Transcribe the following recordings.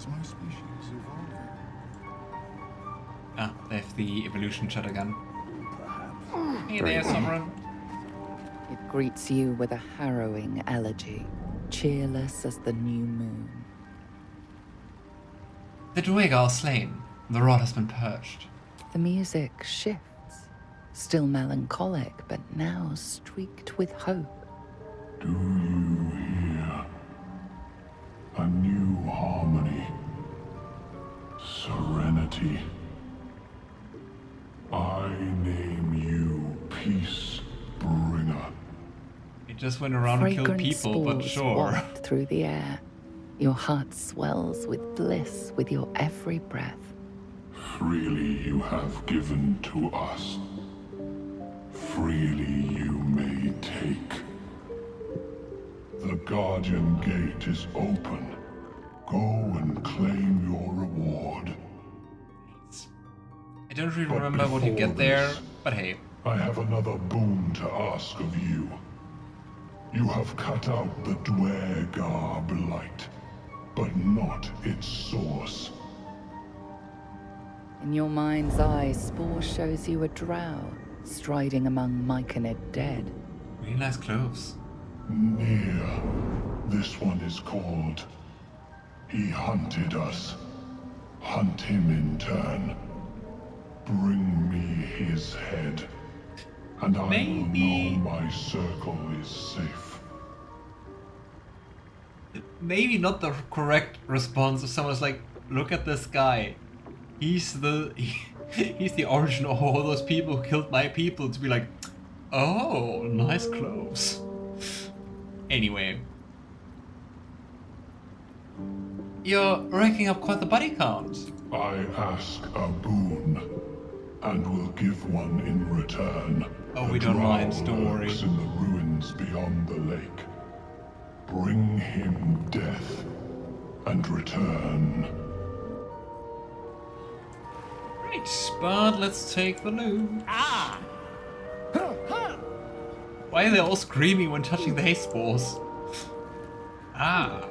Is my species evolving? Ah, they have the evolution chat again. Perhaps. Hey there, Sovereign. It greets you with a harrowing elegy, cheerless as the new moon. The Druid are slain. The rod has been purged. The music shifts, still melancholic, but now streaked with hope. Do you hear? A new harmony. Serenity. I name you Peace Bringer. It just went around and killed Fragrant people, but spores sure. waft through the air. Your heart swells with bliss with your every breath. Freely you have given to us. Freely you may take. The Guardian Gate is open. Go and claim your reward. I don't really But remember what you before get there, this, but hey. I have another boon to ask of you. You have cut out the Dwergar blight, but not its source. In your mind's eye, Spore shows you a drow striding among myconid dead. Really nice clothes. Near. This one is called. He hunted us. Hunt him in turn. Bring me his head, and I will know my circle is safe. Maybe not the correct response if someone's like, look at this guy. He's the origin of all those people who killed my people, to be like, oh, nice clothes. Anyway. You're racking up quite the body count. I ask a boon, and will give one in return. Oh, The we don't Drow mind, don't worry. lurks in the ruins beyond the lake. Bring him death, and return. Right, but let's take the loot. Ah! Why are they all screaming when touching the haste spores? Ah!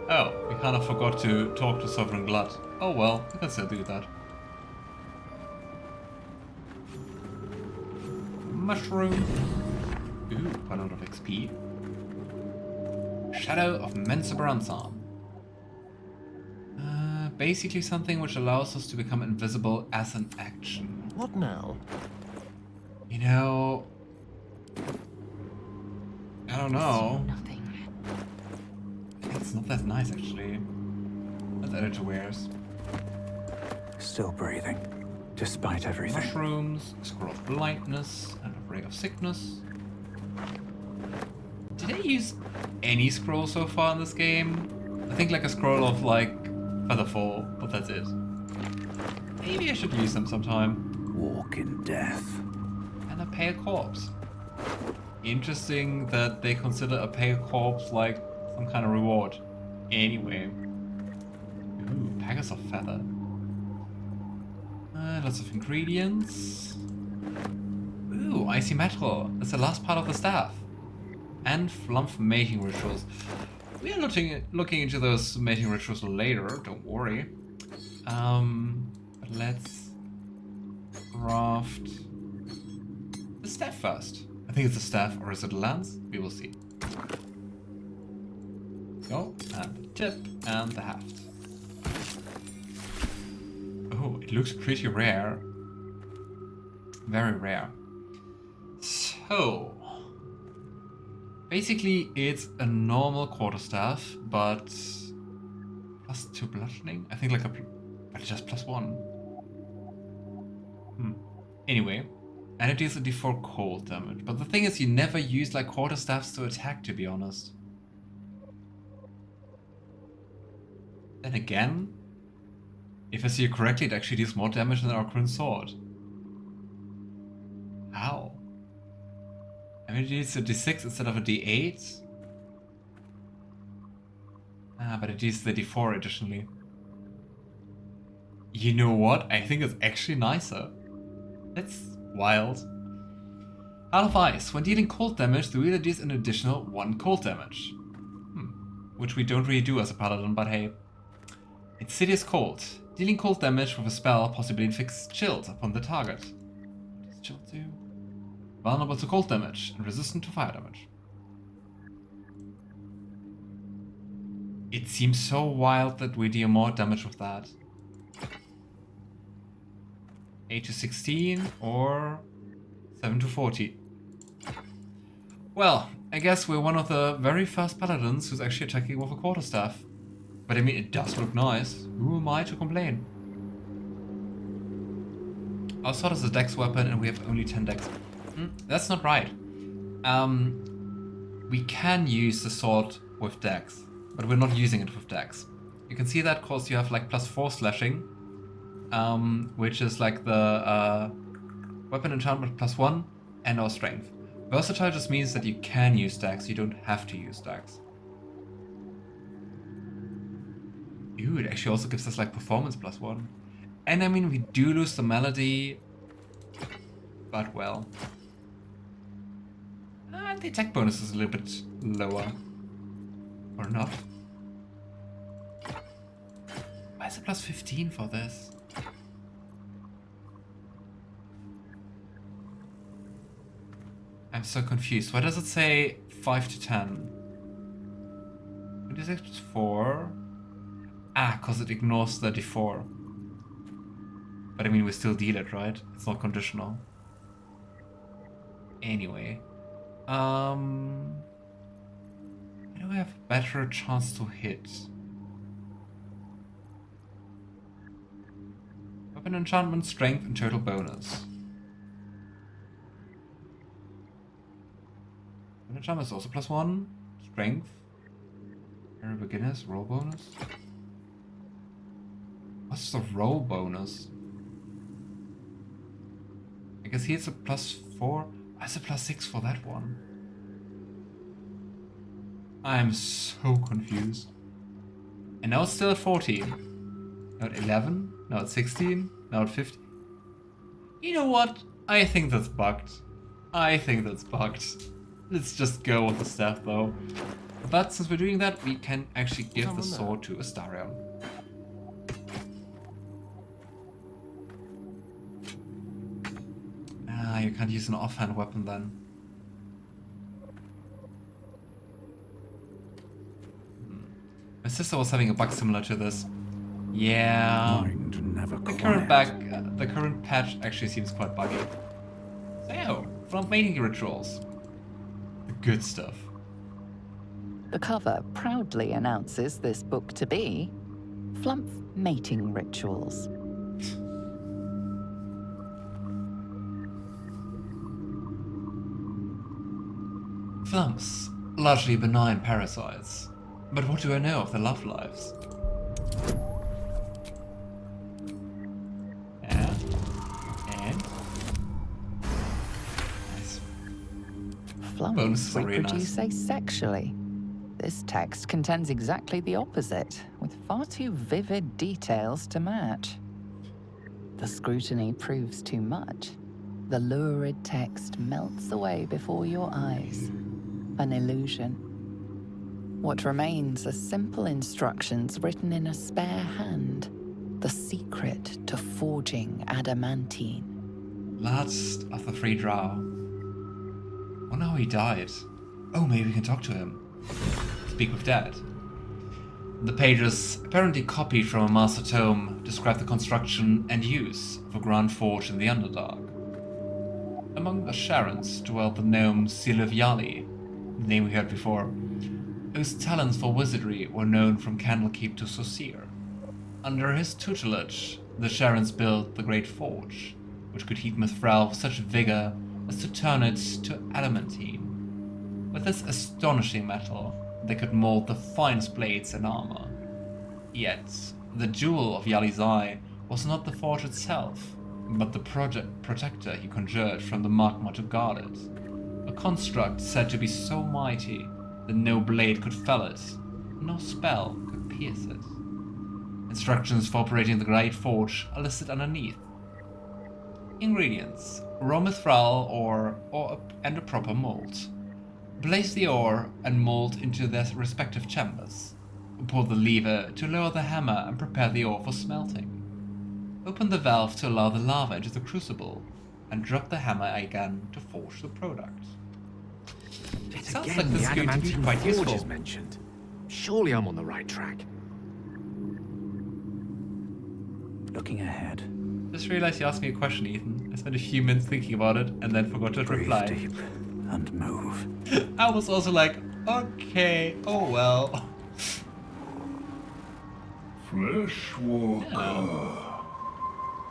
Oh, we kind of forgot to talk to Sovereign Glut. Oh well, we can still do that. Mushroom. Ooh, quite a lot of XP. Shadow of Mensa. Basically something which allows us to become invisible as an action. What now? You know... I don't know. Nothing. It's not that nice actually. Let's add it to wares. Still breathing, despite everything. Mushrooms, a scroll of blindness, and a ray of sickness. Did I use any scroll so far in this game? I think like a scroll of like Featherfall, but that's it. Maybe I should use them sometime. Walk in death. And a pale corpse. Interesting that they consider a pale corpse like some kind of reward. Anyway. Ooh, Pegasus feather. Lots of ingredients. Ooh, icy metal. That's the last part of the staff. And Flump mating rituals. We are looking into those mating rituals later, don't worry. But let's craft the staff first. I think it's a staff, or is it a lance? We will see. Go, and the tip, and the haft. Oh, it looks pretty rare. Very rare. So... basically, it's a normal quarterstaff, but +2 bludgeoning? I think like but just +1. Anyway, and it deals a d4 cold damage. But the thing is, you never use like quarterstaffs to attack, to be honest. Then again, if I see it correctly, it actually deals more damage than our current sword. How? I mean, it deals a d6 instead of a d8. Ah, but it deals the d4 additionally. You know what? I think it's actually nicer. That's wild. Heart of Ice. When dealing cold damage, the wielder deals an additional 1 cold damage. Which we don't really do as a paladin, but hey. Its city is cold, dealing cold damage with a spell possibly inflicts chills upon the target. What does chill do? Vulnerable to cold damage and resistant to fire damage. It seems so wild that we deal more damage with that. 8 to 16 or 7 to 40. Well, I guess we're one of the very first paladins who's actually attacking with a quarterstaff. But I mean, it does look nice. Who am I to complain? Our sword is a dex weapon and we have only 10 dex. That's not right. We can use the sword with dex, but we're not using it with dex. You can see that because you have like +4 slashing, which is like the weapon enchantment +1 and our strength. Versatile just means that you can use dex, you don't have to use dex. Ooh, it actually also gives us like performance +1. And I mean, we do lose the melody, but well. The attack bonus is a little bit lower. Or not. Why is it +15 for this? I'm so confused. Why does it say 5 to 10? 26 + 4. Because it ignores the d4. But I mean, we still deal it, right? It's not conditional. Anyway. Where do we have a better chance to hit? Weapon enchantment, strength, and total bonus. Weapon enchantment is also +1. Strength. Very beginners, roll bonus. What's the roll bonus? I guess here's a +4. Why's a +6 for that one? I'm so confused. And now it's still at 14. Now at 11. Now at 16. Now at 15. You know what? I think that's bugged. Let's just go with the staff though. But since we're doing that, we can actually give the sword to Astarion. You can't use an offhand weapon then. My sister was having a bug similar to this. Yeah. The current patch actually seems quite buggy. So, Flump mating rituals. The good stuff. The cover proudly announces this book to be Flump Mating Rituals. Flumps, largely benign parasites. But what do I know of their love lives? And? Nice. Flumps reproduce asexually. This text contends exactly the opposite, with far too vivid details to match. The scrutiny proves too much. The lurid text melts away before your eyes. An illusion. What remains are simple instructions written in a spare hand. The secret to forging adamantine. Last of the 3 Drow. Wonder how he died. Oh, maybe we can talk to him. Speak with Dad. The pages, apparently copied from a master tome, describe the construction and use of a grand forge in the Underdark. Among the Sharons dwelt the gnome Yali, the name we heard before, whose talents for wizardry were known from Candlekeep to Saussure. Under his tutelage, the Sharons built the Great Forge, which could heat Minthara with such vigor as to turn it to adamantine. With this astonishing metal, they could mold the finest blades and armor. Yet, the jewel of Yali's eye was not the forge itself, but the protector he conjured from the magma to guard it. A construct said to be so mighty that no blade could fell it, no spell could pierce it. Instructions for operating the Great Forge are listed underneath. Ingredients: raw mithril ore and a proper mold. Place the ore and mold into their respective chambers. pull the lever to lower the hammer and prepare the ore for smelting. Open the valve to allow the lava into the crucible, and drop the hammer again to forge the product. It sounds Again, like this is the going to be adamantine quite forge useful. is mentioned. Surely I'm on the right track. Looking ahead. Just realized you asked me a question, Ethan. I spent a few minutes thinking about it and then forgot to Breathe reply. deep and move. I was also like, okay, oh well. Fleshwalker,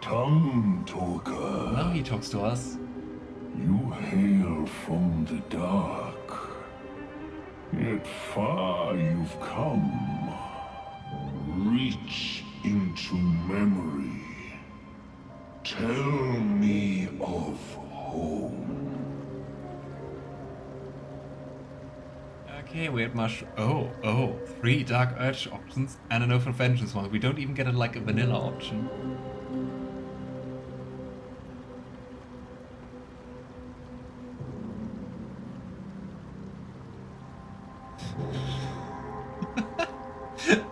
tongue talker. Now he talks to us. You hail from the dark, yet far you've come. Reach into memory. Tell me of home. Okay, weird mushroom. Oh, 3 Dark Urge options and an Open Vengeance one. We don't even get like a vanilla option.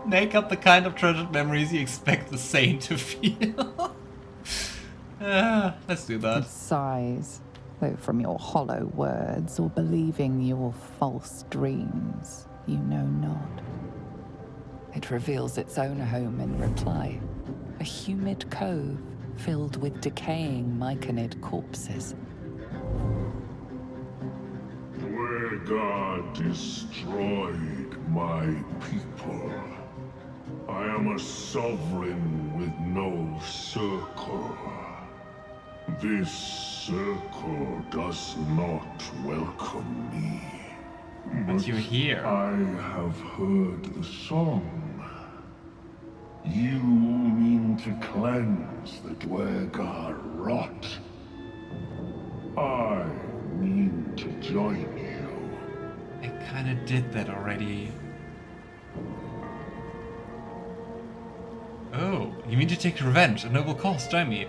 Make up the kind of treasured memories you expect the saint to feel. Let's do that. Sighs, though from your hollow words or believing your false dreams, you know not. It reveals its own home in reply, a humid cove filled with decaying myconid corpses. Dwargar destroyed my people. I am a sovereign with no circle. This circle does not welcome me. But you're here. I have heard the song. You mean to cleanse the Dwargar rot. I mean to join you. I kinda did that already. Oh, you mean to take revenge? A noble cause, join me.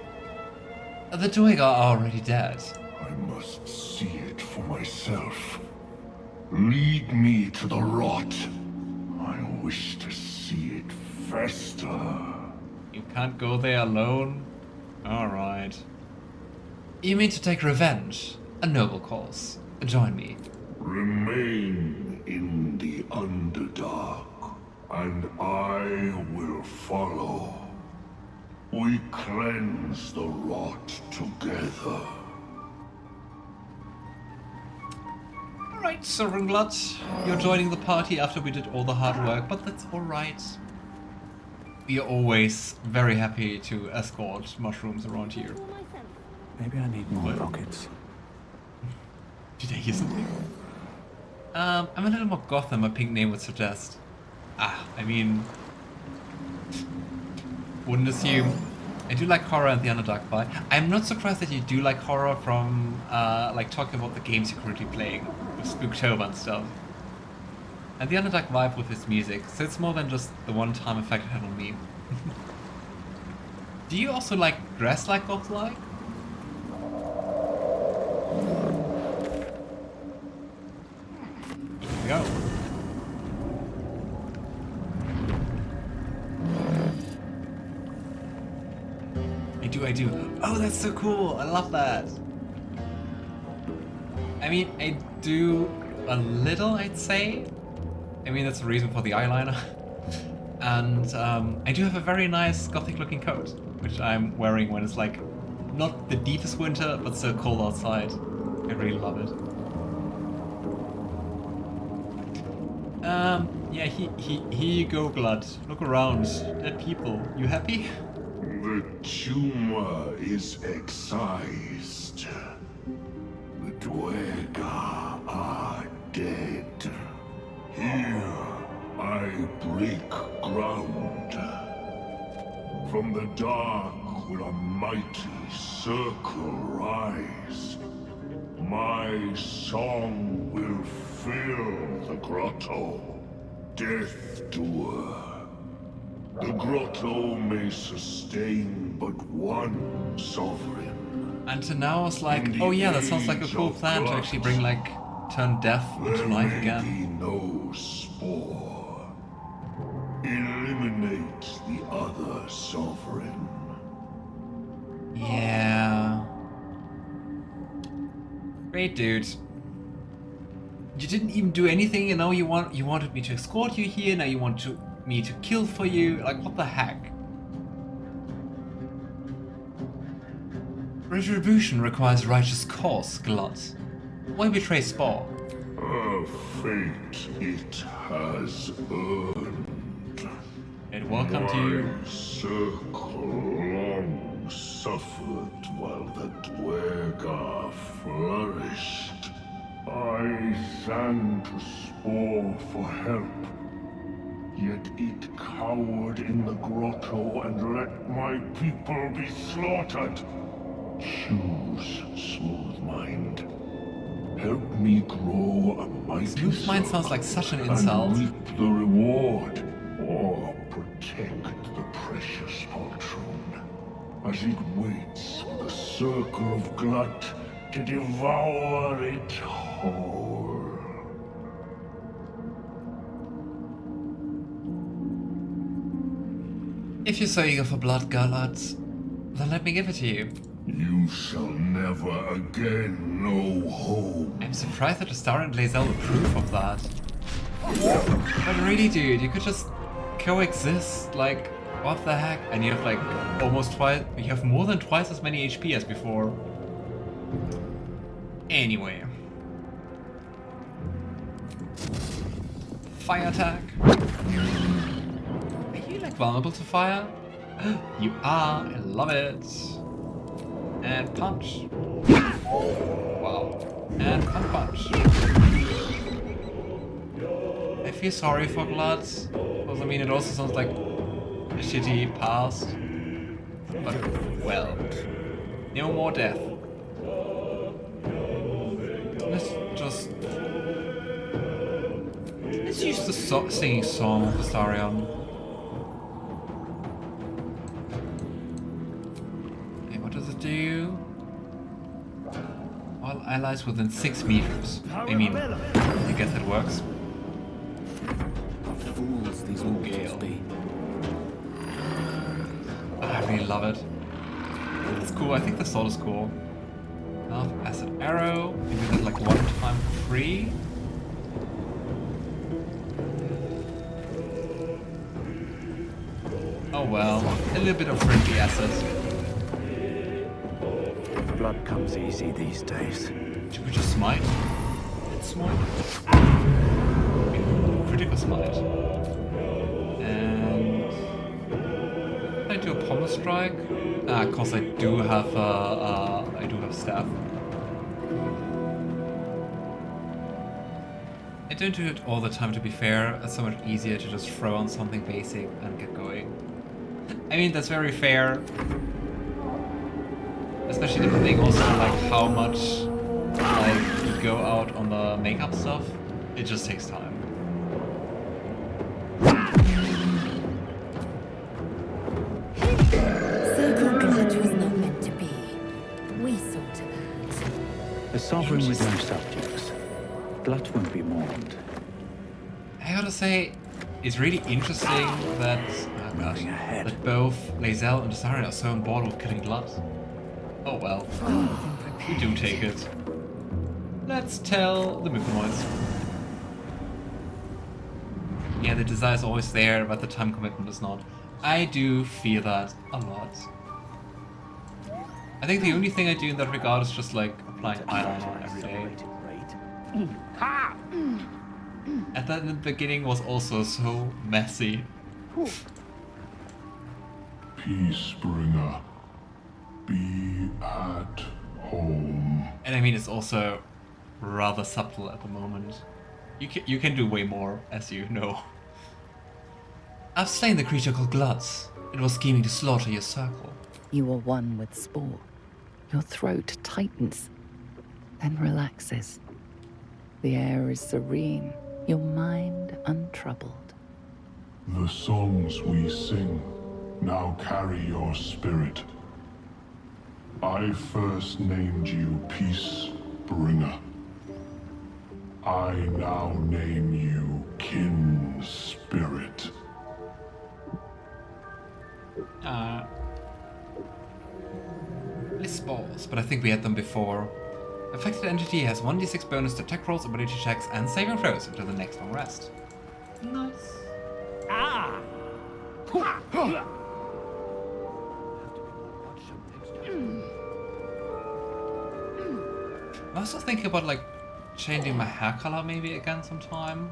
The Dwargar are already dead. I must see it for myself. Lead me to the rot. I wish to see it fester. You can't go there alone? Alright. You mean to take revenge? A noble cause. Join me. Remain in the Underdark, and I will follow. We cleanse the rot together. Alright, Sovereign Glut. You're joining the party after we did all the hard work, but that's alright. We are always very happy to escort mushrooms around here. Maybe I need more What? rockets. Did I hear something? I'm a little more goth than my pink name would suggest. I mean... Wouldn't assume. I do like horror and the Underdark vibe. I'm not surprised that you do like horror from, like, talking about the games you're currently playing, with Spooktober and stuff. And the Underdark vibe with its music, so it's more than just the one-time effect it had on me. Do you also, like, dress like goth-like? Here we go. I do. Oh, that's so cool. I love that. I mean, I do a little, I'd say. I mean, that's the reason for the eyeliner. And I do have a very nice gothic looking coat, which I'm wearing when it's like not the deepest winter, but so cold outside. I really love it. Yeah, here you go, Glut. Look around. Dead people. You happy? The tumor is excised. The Dwargar are dead. Here I break ground. From the dark will a mighty circle rise. My song will fill the grotto. Death doer. The grotto may sustain but one sovereign. And to now I was like, oh yeah, that sounds like a cool plan to actually bring, like, turn death into life again. There may be no spore. eliminate the other sovereign. Yeah. Great, dude. You didn't even do anything, and now you wanted me to escort you here. Now you want me to kill for you. Like, what the heck? Retribution requires righteous cause, Glut. Why betray Spore? A fate it has earned. And welcome to you. My circle long suffered while the Dwergar flourished. I sang to Spore for help, yet it cowered in the grotto and let my people be slaughtered. Choose, Smooth Mind. Help me grow a mighty Smooth Mind sounds like such an insult. and reap the reward, or protect the precious Poltroon as it waits for the circle of Glut to devour it whole. If you're so eager for blood, Glut, then let me give it to you. You shall never again know home. I'm surprised that Astarion and Lae'zel approve of that. But really, dude, you could just coexist, like, what the heck? And you have like almost twice, you have more than twice as many HP as before. Anyway. Fire attack. Are you like vulnerable to fire? You are, I love it. And punch. Wow. And punch. I feel sorry for Glut, because I mean it also sounds like a shitty past. But, well, no more death. Let's use the singing song of Astarion. Okay, what does it do? All allies within 6 meters. I mean, I guess it works. Fools these mortals be. I really love it. It's cool. I think the sword is cool. Acid arrow. You do that like 1 time for free. Oh well, a little bit of friendly acid. Blood comes easy these days. Should we just smite? Let's smite. Critical smite. And can I do a pommel strike? Of course I do have staff. I don't do it all the time, to be fair. It's so much easier to just throw on something basic and get going. I mean, that's very fair. Especially depending also on like how much like you go out on the makeup stuff. It just takes time. Circle Glut was not meant to be. We saw to that. A sovereign with no subjects. Glut won't be mourned. I gotta say, it's really interesting that Moving ahead. that both Lae'zel and Astarion are so on board with killing Glut. Oh well, we do take it. Let's tell the Mythanoids. Yeah, the desire is always there, but the time commitment is not. I do feel that a lot. I think the only thing I do in that regard is just like applying eyeliner every day. And that in the beginning was also so messy. Peacebringer, be at home. And I mean, it's also rather subtle at the moment. You can do way more, as you know. I've slain the creature called Glut. It was scheming to slaughter your circle. You are one with Spore. Your throat tightens, then relaxes. The air is serene, your mind untroubled. The songs we sing now carry your spirit. I first named you Peacebringer. I now name you Kin Spirit. but I think we had them before. Affected entity has 1d6 bonus to attack rolls, ability checks, and saving throws until the next long rest. Nice. Ah! I was also thinking about like changing my hair color maybe again sometime.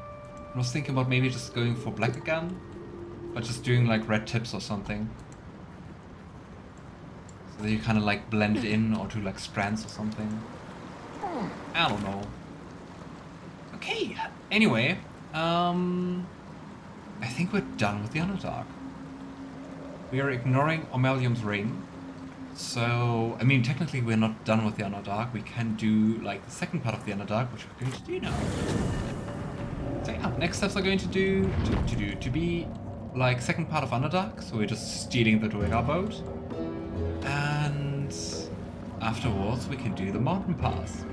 I was thinking about maybe just going for black again, but just doing like red tips or something. So that you kind of like blend in or do like strands or something. I don't know. Okay, anyway, I think we're done with the Underdark. We are ignoring Omelium's ring. So, I mean, technically we're not done with the Underdark. We can do, like, the second part of the Underdark, which we're going to do now. So yeah, next steps are going to be, like, second part of Underdark. So we're just stealing the Duergar boat. And afterwards we can do the mountain pass.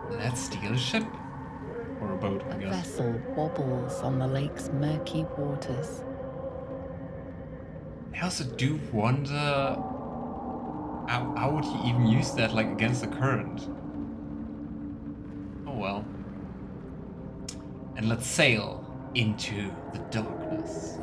Let's steal a ship. Or a boat, I A guess. vessel wobbles on the lake's murky waters. I also do wonder how would he even use that like against the current? Oh well. And let's sail into the darkness.